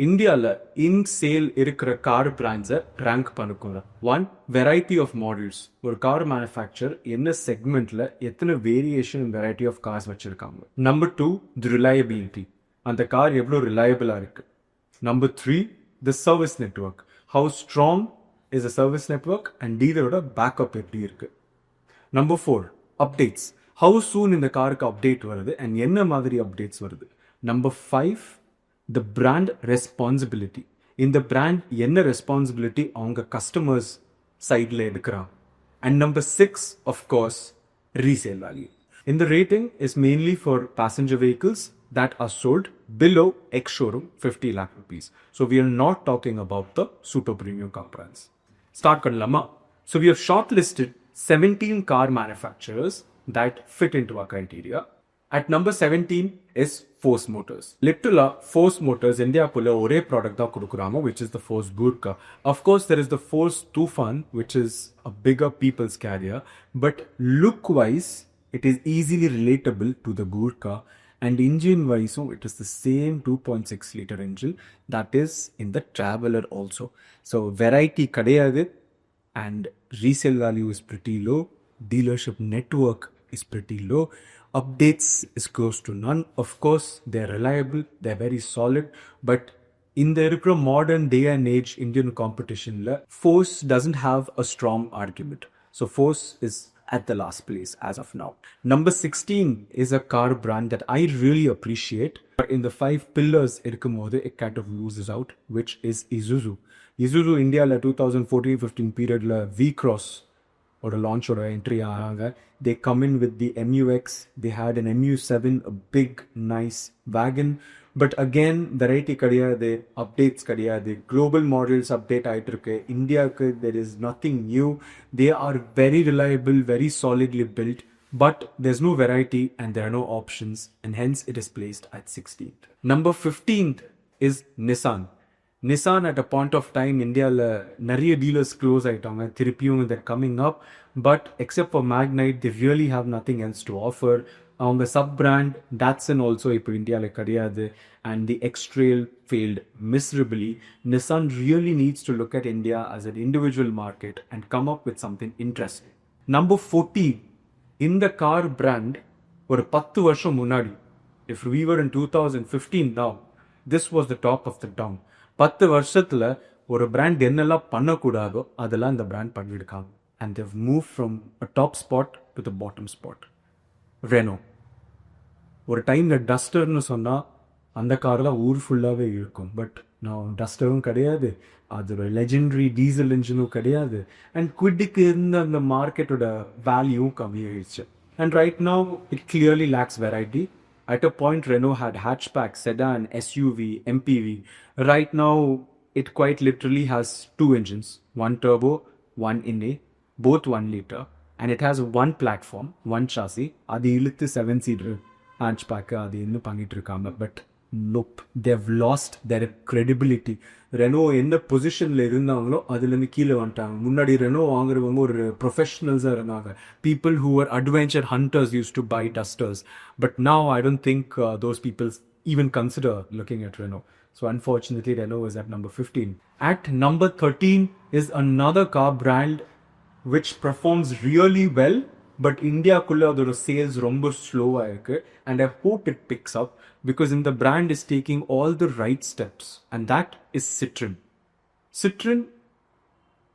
இந்தியாவில் in sale இருக்கிற car பிராண்ட்ஸை ரேங்க் பண்ணுக்குங்க. 1, வெரைட்டி ஆஃப் மாடல்ஸ். ஒரு கார் மேனுஃபேக்சர் என்ன செக்மெண்ட்ல எத்தனை வேரியேஷன் வெரைட்டி ஆஃப் கார்ஸ் வச்சிருக்காங்க. Number 2, the reliability. அந்த கார் எவ்வளோ ரிலையபிளா இருக்கு. Number 3, the service network. How strong is a service network and டீலரோட பேக்கப் எப்படி இருக்கு. Number 4, updates. ஹவு சூன் இந்த காருக்கு அப்டேட் வருது அண்ட் என்ன மாதிரி அப்டேட்ஸ் வருது. Number 5, the brand responsibility. இந்த brand என்ன responsibility அவங்க customers sideல எடுக்கிறாங்க. And number 6, of course, resale value. In the rating is mainly for passenger vehicles that are sold below ex-showroom 50 lakh rupees. So we are not talking about the super premium car brands. Start பண்ணலாமா? So we have shortlisted 17 car manufacturers that fit into our criteria. At number 17 is Force Motors. Literally, Force Motors India pulla ore product da kudukuranga, which is the Force Gurkha. Of course, there is the Force Tufan, which is a bigger people's carrier, but look-wise, it is easily relatable to the Gurkha, and engine-wise, it is the same 2.6 liter engine that is in the Traveller also. So variety kadeyadu, and resale value is pretty low. Dealership network is pretty low. Updates is close to none. Of course, they're reliable, they're very solid, but in the modern day and age Indian competition, Force doesn't have a strong argument. So Force is at the last place as of now. Number 16 is a car brand that I really appreciate. But in the 5 pillars, it kind of loses out, which is Isuzu. Isuzu India 2014-15 period V-Cross or a launch or a entry ஆனாங்க. They come in with the MUX. They had an MU7, a big nice wagon, but again variety கிடையாது, updates கிடையாது. Global models update ஆயிட்டு இருக்கு. இந்தியாவுக்கு there is nothing new. They are very reliable, very solidly built, but there's no variety and there are no options, and hence it is placed at 16th. Number 15th is Nissan. Nissan at a point of time Indiaவில் நிறைய dealers close ஆயிட்டாங்க. திருப்பியும் they're coming up, but except for Magnite, they really have nothing else to offer. அவங்க sub brand Datsun also இப்போ இந்தியாவில் கிடையாது, and the X-Trail failed miserably. Nissan really needs to look at India as an individual market and come up with something interesting. Number 14, இந்த car brand ஒரு 10 வருஷம் முன்னாடி, if we were in 2015 now, this was the top of the town. 10 வருஷத்துல ஒரு brand என்னெல்லாம் பண்ணக்கூடாதோ அதெல்லாம் இந்த brand பண்ணியிருக்காங்க. And they've moved from a top spot to the bottom spot. Renault. ஒரு டைம்ல டஸ்டர்னு சொன்னால் அந்த கார் தான் ஊர் ஃபுல்லாகவே இருக்கும். பட் நான் டஸ்டரும் கிடையாது, அதோட லெஜெண்டரி டீசல் இன்ஜினும் கிடையாது, அண்ட் குவிட்டுக்கு இருந்த அந்த மார்க்கெட்டோட வேல்யூவும் கம்மியாயிடுச்சு. And right now it clearly lakhs variety. At a point, Renault had hatchback, sedan, SUV, MPV. Right now, it quite literally has 2 engines, one turbo, one inne, both 1 liter, and it has one platform, one chassis. Adi ilithu 7-seater hatchback adi innu pannittu irukanga, but nope, they've lost their credibility. Renault எந்த பொசிஷனில் இருந்தாங்களோ அதுலேருந்து கீழே வந்துட்டாங்க. முன்னாடி Reno வாங்குறவங்க ஒரு ப்ரொஃபஷனல்ஸாக இருந்தாங்க. People who are adventure hunters use to buy Dusters, but now I don't think those peoples even consider looking at Renault. So unfortunately, Renault is at number 15. At number 13 is another car brand which performs really well, but Indiakulla அதோட sales ரொம்ப ஸ்லோவாக இருக்கு, and I hope it picks up because in the brand is taking all the right steps, and that is Citroen. Citroen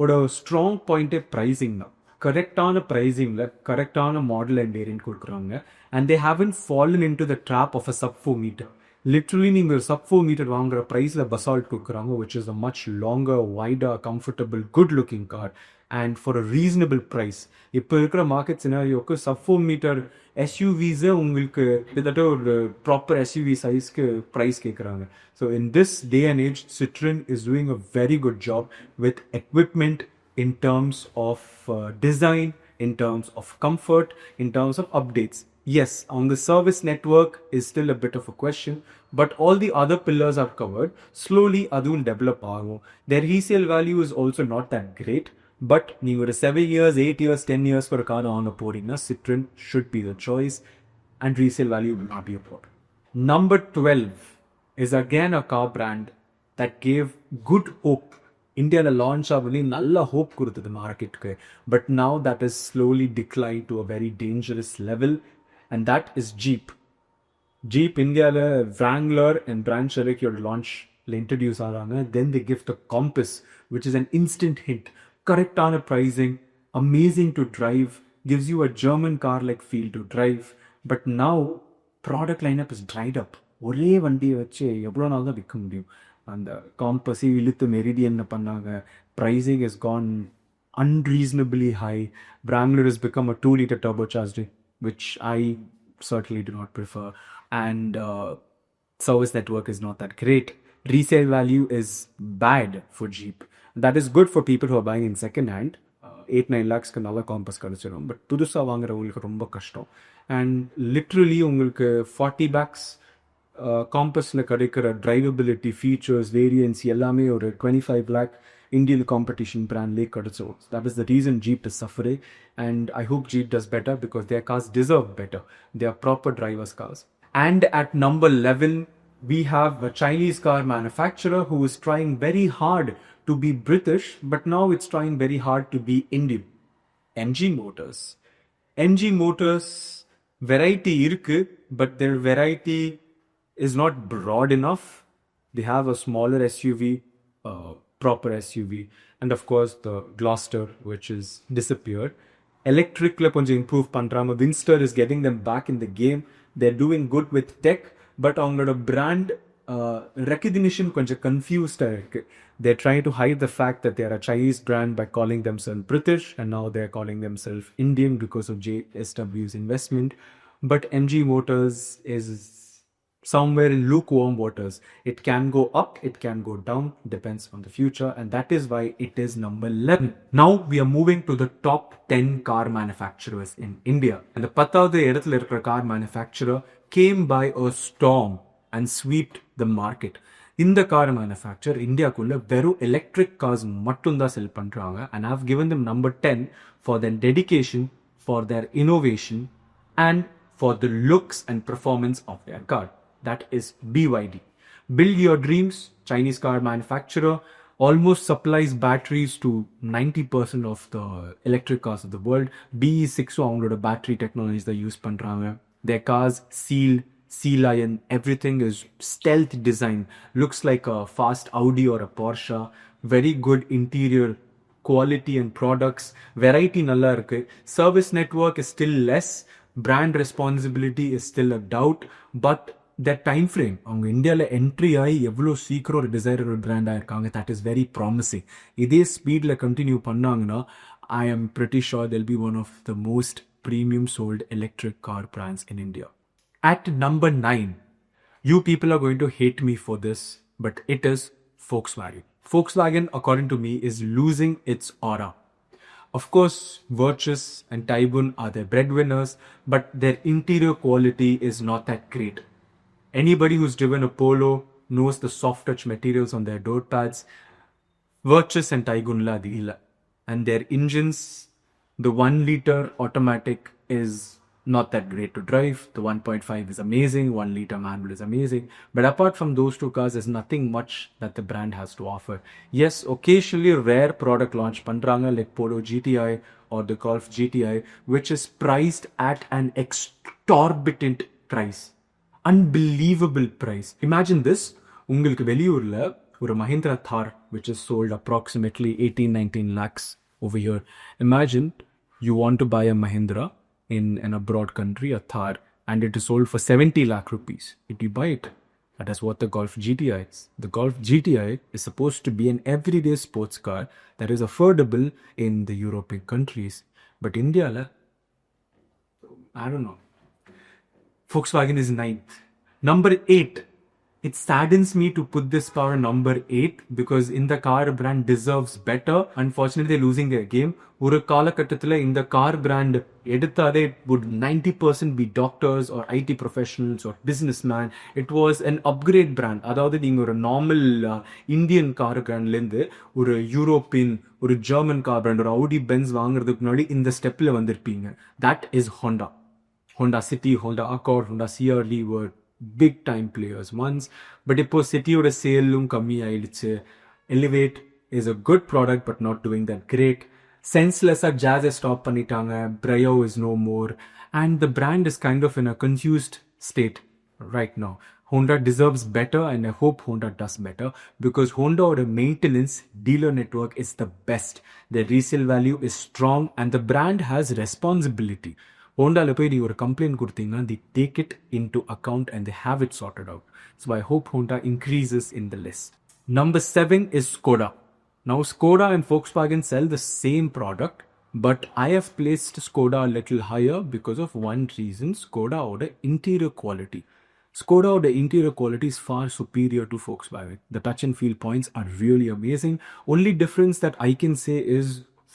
ஓட strong பாயிண்டே pricing தான். கரெக்டான ப்ரைஸிங்கில் கரெக்டான model and variant கொடுக்குறாங்க, and they haven't fallen into the trap of a sub 4 meter. Literally நீங்கள் sub 4 metre வாங்குற ப்ரைஸில் Basalt கொடுக்குறாங்க, which is a much longer, wider, comfortable, good looking car, and for a reasonable price. இப்போ இருக்கிற market சினாரியோக்கு sub 4 metre எஸ்யூவிஸை உங்களுக்கு கிட்டத்தட்ட ஒரு proper SUV சைஸ்க்கு ப்ரைஸ் கேட்குறாங்க. So in this day and age Citroen is doing a very good job with equipment in terms of design, in terms of comfort, in terms of updates. Yes, on the service network is still a bit of a question, but all the other pillars are covered. Slowly, adu will develop agum. Their resale value is also not that great, but you were 7 years, 8 years, 10 years for a car on a porina, Citroen should be the choice, and resale value will not be a problem. Number 12 is again a car brand that gave good hope. Indiaல launch ஆகவே நல்ல hope கொடுத்தது மார்க்கெட்டுக்கு. But now that is slowly declined to a very dangerous level, and that is Jeep. Jeep Indiaல Wrangler and Grand Cherokee launchல introduce ஆறாங்க. Then they give the Compass, which is an instant hit. Correctana pricing, amazing to drive, gives you a German car-like feel to drive. But now, product lineup is dried up. ஒரே வண்டியை வச்சு எவ்வளோ நாள் தான் விற்க முடியும்? அந்த காம்பஸை இழுத்து மெரிடியன் பண்ணாங்க. Pricing has gone unreasonably high. Wrangler has become a 2-liter turbocharged, which I certainly do not prefer. And service network is not that great. Resale value is bad for Jeep. That is good for people who are buying in second hand. 8-9 lakhs நல்ல compass கிடைச்சிடும். But புதுசாக வாங்குறவங்களுக்கு ரொம்ப கஷ்டம். And literally உங்களுக்கு 40 lakhs காம்பஸில் கிடைக்கிற drivability features variance எல்லாமே ஒரு 25 lakh இந்தியன் காம்படிஷன் பிராண்ட்லேயே கிடைச்சிடும். That is the reason Jeep is suffering, and I hope Jeep does better because their cars deserve better. They are proper drivers cars. And at number 11, we have a Chinese car manufacturer who is trying very hard to be British, but now it's trying very hard to be Indian. MG Motors. MG Motors variety irukku, but their variety is not broad enough. They have a smaller SUV, proper SUV, and of course the Gloucester, which is disappeared. Electric la konjam improve pandranga. Winster is getting them back in the game. They're doing good with tech, but avangaloda brand recognition konjam confused irukku. They're trying to hide the fact that they are a Chinese brand by calling themselves British, and now they're calling themselves Indian because of JSW's investment. But MG Motors is somewhere in lukewarm waters. It can go up, it can go down, depends on the future, and that is why it is number 11. Now we are moving to the top 10 car manufacturers in India. And the 10th edathila irukra car manufacturer came by a storm and swept the market. இந்த car manufacture இந்தியாக்குள்ள வெறும் electric cars மட்டும்தான் செல் பண்றாங்க. And I've given them number 10 for their dedication, for their innovation, and for the looks and performance of their car. That is BYD. Build your dreams. Chinese car manufacturer almost supplies batteries to 90% of the electric cars of the world. BE6 அவங்களோட battery technologies தான் use பண்றாங்க. Their cars sealed, sea lion, everything is stealth design. Looks like a fast Audi or a Porsche. Very good interior quality and products. Variety நல்லா இருக்கு. Service network is still less. Brand responsibility is still a doubt. But that time frame, அவங்க இந்தியாவில் entry ஆகி எவ்வளோ சீக்கிரம் ஒரு desirable பிராண்டாக இருக்காங்க, that is very promising. இதே ஸ்பீடில் கண்டினியூ பண்ணாங்கன்னா I am pretty sure they'll be one of the most premium sold electric car brands in India. At number 9, you people are going to hate me for this, but it is Volkswagen. Volkswagen, according to me, is losing its aura. Of course, Virtus and Taigun are their breadwinners, but their interior quality is not that great. Anybody who's driven a Polo knows the soft touch materials on their door pads. Virtus and Taigun la di illa. And their engines, the 1-liter automatic is not that great to drive. The 1.5 is amazing. 1-liter manual is amazing. But apart from those two cars, there's nothing much that the brand has to offer. Yes, occasionally rare product launch pandranga like Polo GTI or the Golf GTI, which is priced at an exorbitant price. Unbelievable price. Imagine this. உங்களுக்கு வெளியூர்ல ஒரு Mahindra Thar, which is sold approximately 18-19 lakhs over here. Imagine you want to buy a Mahindra in an abroad country, a Thar, and it is sold for 70 lakh rupees. If you buy it, that is what the Golf GTI is. The Golf GTI is supposed to be an everyday sports car that is affordable in the European countries. But India, I don't know. Volkswagen is 9th. Number 8. It saddens me to put this car number 8 because in the car brand deserves better. Unfortunately, they're losing their game. ஒரு காலகட்டத்தில் இந்த car brand எடுத்தாலே would 90% be doctors or IT professionals or businessman. It was an upgrade brand. அதாவது நீங்கள் ஒரு normal Indian car பிராண்ட்லேருந்து ஒரு European, ஒரு German car brand, ஒரு Audi Benz வாங்குறதுக்கு முன்னாடி இந்த ஸ்டெப்பில் வந்திருப்பீங்க. That is Honda. Honda City, Honda Accord, Honda CR-V were big time players once, but இப்போ சிட்டியோட சேலும் கம்மி ஆயிடுச்சு. Elevate is a good product but not doing that great. Senseless Jazz stop பண்ணிட்டாங்க. Brio is no more, and the brand is kind of in a confused state right now. Honda deserves better, and I hope Honda does better, because Honda or a maintenance dealer network is the best. Their resale value is strong and the brand has responsibility. Honda la poi ஒரு complaint கொடுத்தீங்கன்னா they take it into account and they have it sorted out. So I hope Honda increases in the list. Number 7 is Skoda. Now Skoda and Volkswagen sell the same product, but I have placed Skoda a little higher because of one reason: Skoda order interior quality. Skoda order interior quality is far superior to Volkswagen. The touch and feel points are really amazing. Only difference that I can say is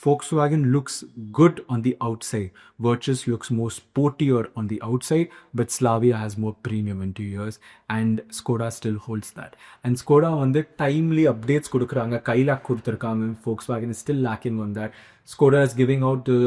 Volkswagen looks good on the outside. Virtus looks more sportier on the outside, but Slavia has more premium interiors, and Skoda still holds that. And Skoda on the timely updates kudukranga, kailak kuduthirukanga. Volkswagen is still lacking on that. Skoda is giving out the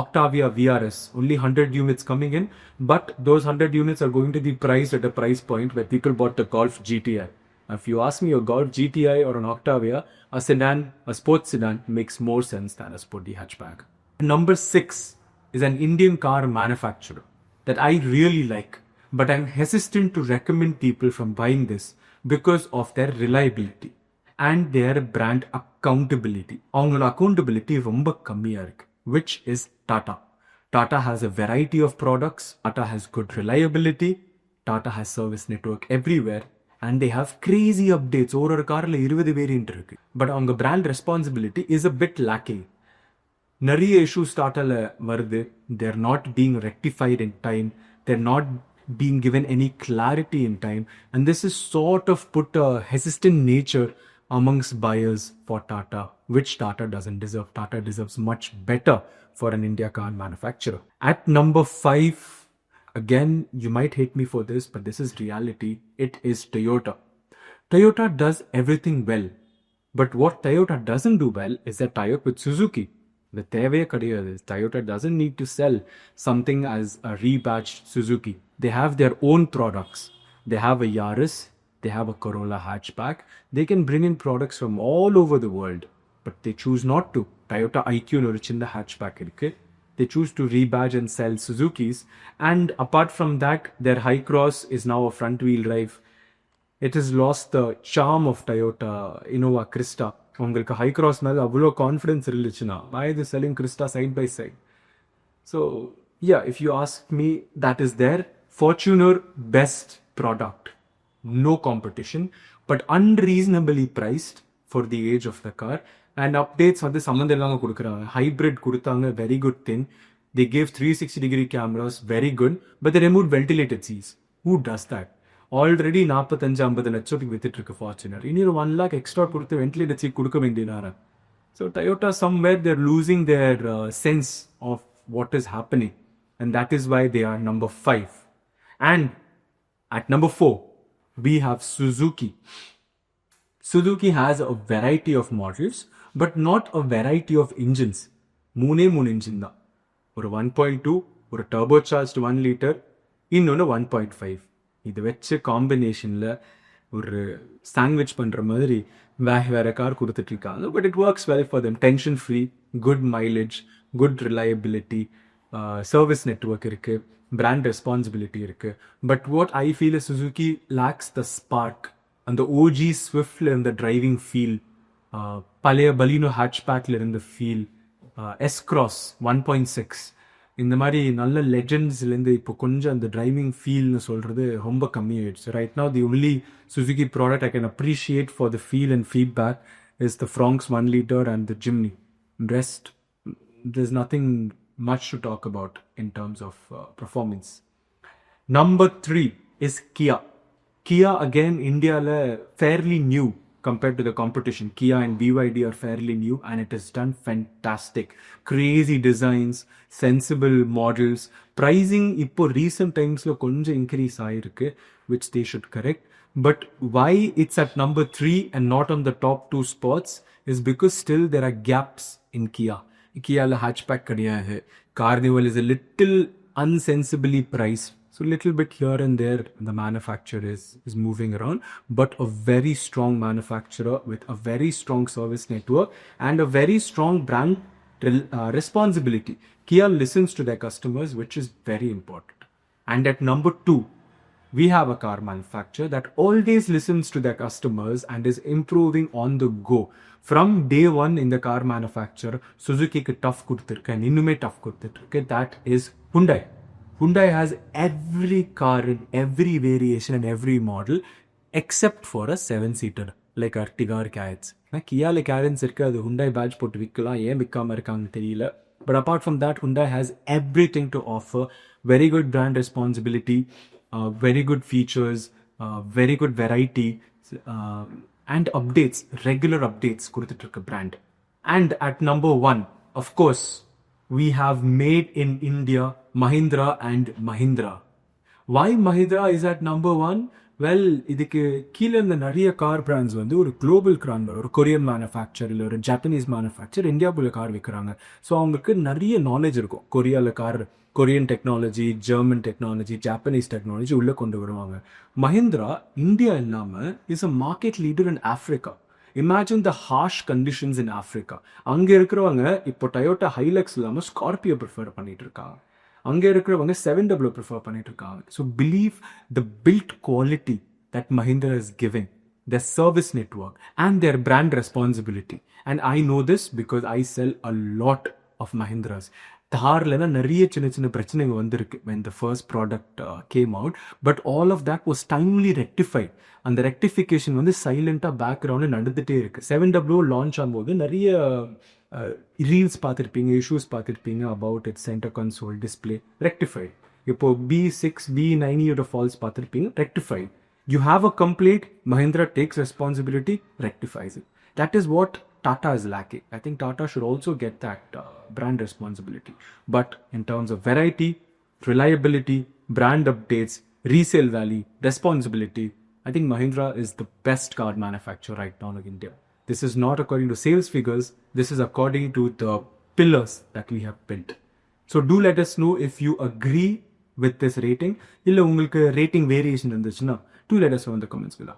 Octavia VRS, only 100 units coming in, but those 100 units are going to be priced at a price point where people bought the Golf GTI. If you ask me, a Golf GTI or an Octavia, a sedan, a sports sedan makes more sense than a sporty hatchback. Number 6 is an Indian car manufacturer that I really like, but I'm hesitant to recommend people from buying this because of their reliability and their brand accountability. அவங்களோட accountability ரொம்ப கம்மியா இருக்கு, which is Tata. Tata has a variety of products. Tata has good reliability. Tata has service network everywhere. And they have crazy updates. ஒரு கார்ல 20 variant இருக்கு. But அவங்க brand responsibility is a bit lacking. நிறைய issues Tataல வருது. They're not being rectified in time. They're not being given any clarity in time. And this is sort of put a hesitant nature amongst buyers for Tata, which Tata doesn't deserve. Tata deserves much better for an India car manufacturer. At number 5, again, you might hate me for this, but this is reality. It is Toyota. Toyota does everything well. But what Toyota doesn't do well is their tie-up with Suzuki. The தேவையே கிடையாது. Toyota doesn't need to sell something as a rebadged Suzuki. They have their own products. They have a Yaris. They have a Corolla hatchback. They can bring in products from all over the world. But they choose not to. Toyota IQ ஒரு சின்ன hatchback இருக்கு. They choose to rebadge and sell Suzukis. And apart from that, their high cross is now a front wheel drive. It has lost the charm of Toyota Innova Crista. உங்களுக்கு high cross மேல அவ்வளோ confidence இருந்துச்சுன்னா why are they selling Crista side by side? So yeah, if you ask me, that is their Fortuner best product. No competition, but unreasonably priced for the age of the car. And updates வந்து சம்மந்தம் இல்லாம கொடுக்குறாங்க. Hybrid கொடுத்தாங்க, very good thing. They gave 360-degree cameras, very good. But they removed ventilated seats. Who does that? Already 45-50 லட்சத்துக்கு வித்துட்டு இருக்கு Fortuner. இன்னொரு 1 lakh extra கொடுத்து ventilated seat கொடுக்க வேண்டியதாரா? So Toyota, somewhere they're losing their sense of what is happening. And that is why they are number 5. And at number 4, we have Suzuki. Suzuki has a variety of models, but not a variety of engines. மூணு engine தான். ஒரு 1.2, ஒரு turbocharged 1 liter, இன்னொன்று 1.5. இது வச்சு காம்பினேஷனில் ஒரு sandwich பண்ணுற மாதிரி வேற கார் கொடுத்துட்டு இருக்காங்க. But it works well for them. Tension free, good mileage, good reliability, service network இருக்குது, பிராண்ட் ரெஸ்பான்சிபிலிட்டி இருக்குது. But what I feel Suzuki lakhs the spark. அந்த ஓஜி ஸ்விஃப்டில் இருந்த டிரைவிங் ஃபீல், பழைய பலீனோ ஹேட்ச்பேக்கில் இருந்த ஃபீல், S-Cross 1.6, இந்த மாதிரி நல்ல லெஜெண்ட்ஸ்லேருந்து இப்போ கொஞ்சம் அந்த டிரைவிங் ஃபீல்னு சொல்கிறது ரொம்ப கம்மியாயிடுச்சு. Right now the only Suzuki product I can appreciate for the feel and feedback is the francs 1 liter and the Jimny. Rest, there's nothing much to talk about in terms of performance. Number 3 is Kia. Kia, again, India fairly new compared to the competition. Kia and BYD are fairly new and it has done fantastic. Crazy designs, sensible models. Pricing இப்போ recent timesல கொஞ்சம் increase ஆயிருக்கு, which they should correct. But why it's at number 3 and not on the top 2 spots is because still there are gaps in Kia. Kiaல hatchback கிடையாது. Carnival is a little unsensibly priced. So little bit here and there, the manufacturer is moving around, but a very strong manufacturer with a very strong service network and a very strong brand responsibility. Kia listens to their customers, which is very important. And at number 2, we have a car manufacturer that always listens to their customers and is improving on the go. From day one in the car manufacturer, Suzuki ku tough kuduthirukku and innume tough kuduthirukku. That is Hyundai. Hyundai has every car in every variation and every model except for a 7-seater like Ertiga or Carrots. Kia le Carrots irukku adu Hyundai badge pottu vikkalam yen vikkama irukanga theriyala. But apart from that, Hyundai has everything to offer. Very good brand responsibility, very good features, very good variety, and updates, regular updates kuduthittirukku brand. And at number 1, of course, we have made in India Mahindra and Mahindra. Why Mahindra is at number 1? Well, இதுக்கு கீழே இந்த நிறைய car brands வந்து ஒரு global grand ஒரு Korean manufacture இல்லை ஒரு Japanese manufacture இந்தியாவுக்குள்ள கார் விற்கிறாங்க. ஸோ அவங்களுக்கு நிறைய நாலேஜ் இருக்கும். கொரியாவில் car, Korean technology, German technology, Japanese technology உள்ளே கொண்டு வருவாங்க. மஹிந்திரா இந்தியா இல்லாமல் is a market leader in Africa. Imagine the harsh conditions in Africa. அங்கே இருக்கிறவங்க இப்போ டயோட்டா ஹைலக்ஸ் இல்லாமல் ஸ்கார்பியோ ப்ரிஃபர் பண்ணிட்டு இருக்காங்க. அங்கே இருக்கிறவங்க 7W ப்ரிஃபர் பண்ணிட்டு இருக்காங்க. So believe the build quality that Mahindra is giving, their service network and their brand responsibility. And I know this because I sell a lot of Mahindras. Tharlena நிறைய சின்ன சின்ன பிரச்சனைங்க வந்திருக்கு when the first product came out, but all of that was timely rectified. அந்த rectification வந்து சைலண்டாக பேக்ரவுண்டில் நடந்துகிட்டே இருக்கு. 7W லான்ச் ஆகும்போது நிறைய ரீல்ஸ் பார்த்துருப்பீங்க, இஷ்யூஸ் பார்த்துருப்பீங்க about it centre console display rectified. இப்போ B6, B9 ஃபால்ஸ் பார்த்துருப்பீங்க, rectified. You have a complaint, Mahindra takes responsibility, rectifies it. That is what Tata is lacking. I think Tata should also get that brand responsibility. But in terms of variety, reliability, brand updates, resale value, responsibility, I think Mahindra is the best car manufacturer right now in India. This is not according to sales figures. This is according to the pillars that we have built. So do let us know if you agree with this rating. Illa ungalku rating variation irundhuchuna, do let us know in the comments below.